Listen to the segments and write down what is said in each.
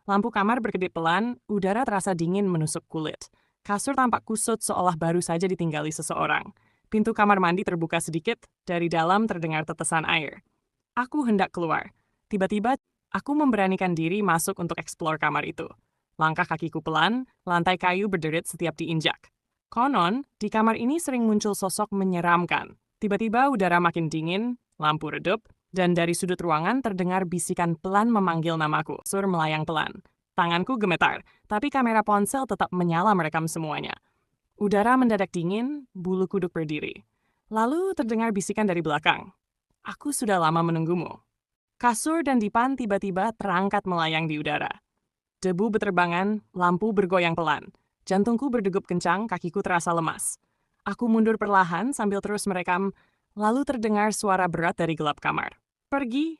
Lampu kamar berkedip pelan, udara terasa dingin menusuk kulit. Kasur tampak kusut seolah baru saja ditinggali seseorang. Pintu kamar mandi terbuka sedikit, dari dalam terdengar tetesan air. Aku hendak keluar. Tiba-tiba, aku memberanikan diri masuk untuk eksplor kamar itu. Langkah kakiku pelan, lantai kayu berderit setiap diinjak. Konon, di kamar ini sering muncul sosok menyeramkan. Tiba-tiba udara makin dingin, lampu redup, dan dari sudut ruangan terdengar bisikan pelan memanggil namaku. Sur melayang pelan. Tanganku gemetar, tapi kamera ponsel tetap menyala merekam semuanya. Udara mendadak dingin, bulu kuduk berdiri. Lalu terdengar bisikan dari belakang. Aku sudah lama menunggumu. Kasur dan dipan tiba-tiba terangkat melayang di udara. Debu beterbangan, lampu bergoyang pelan. Jantungku berdegup kencang, kakiku terasa lemas. Aku mundur perlahan sambil terus merekam, lalu terdengar suara berat dari gelap kamar. Pergi,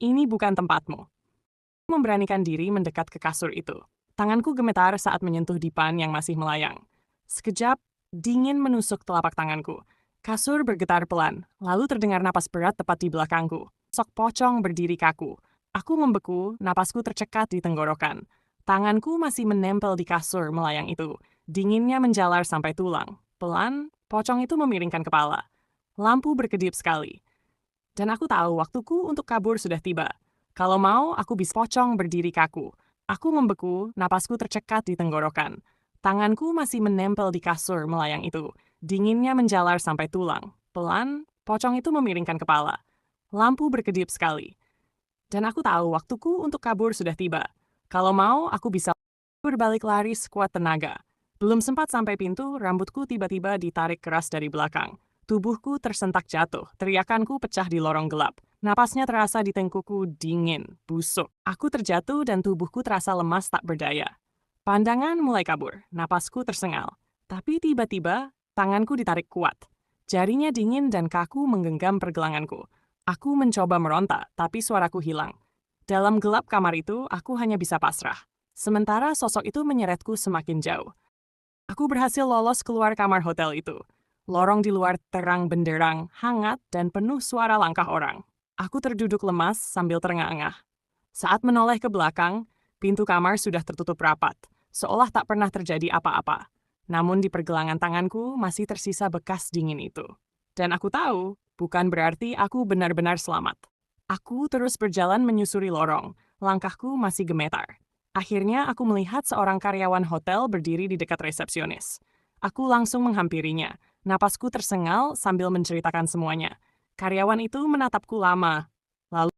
ini bukan tempatmu. Memberanikan diri mendekat ke kasur itu. Tanganku gemetar saat menyentuh dipan yang masih melayang. Sekejap, dingin menusuk telapak tanganku. Kasur bergetar pelan, lalu terdengar napas berat tepat di belakangku. Sok pocong berdiri kaku. Aku membeku, napasku tercekat di tenggorokan. Tanganku masih menempel di kasur melayang itu. Dinginnya menjalar sampai tulang. Pelan, pocong itu memiringkan kepala. Lampu berkedip sekali. Dan aku tahu waktuku untuk kabur sudah tiba. Kalau mau, aku bisa pocong berdiri kaku. Aku membeku, napasku tercekat di tenggorokan. Tanganku masih menempel di kasur melayang itu. Dinginnya menjalar sampai tulang. Pelan, pocong itu memiringkan kepala. Lampu berkedip sekali. Dan aku tahu waktuku untuk kabur sudah tiba. Kalau mau, aku bisa berbalik lari sekuat tenaga. Belum sempat sampai pintu, rambutku tiba-tiba ditarik keras dari belakang. Tubuhku tersentak jatuh, teriakanku pecah di lorong gelap. Napasnya terasa di tengkukku dingin, busuk. Aku terjatuh dan tubuhku terasa lemas tak berdaya. Pandangan mulai kabur, napasku tersengal. Tapi tiba-tiba, tanganku ditarik kuat. Jarinya dingin dan kaku menggenggam pergelanganku. Aku mencoba meronta, tapi suaraku hilang. Dalam gelap kamar itu, aku hanya bisa pasrah. Sementara sosok itu menyeretku semakin jauh. Aku berhasil lolos keluar kamar hotel itu. Lorong di luar terang benderang, hangat, dan penuh suara langkah orang. Aku terduduk lemas sambil terengah-engah. Saat menoleh ke belakang, pintu kamar sudah tertutup rapat, seolah tak pernah terjadi apa-apa. Namun di pergelangan tanganku masih tersisa bekas dingin itu. Dan aku tahu, bukan berarti aku benar-benar selamat. Aku terus berjalan menyusuri lorong, langkahku masih gemetar. Akhirnya aku melihat seorang karyawan hotel berdiri di dekat resepsionis. Aku langsung menghampirinya. Napasku tersengal sambil menceritakan semuanya. Karyawan itu menatapku lama, lalu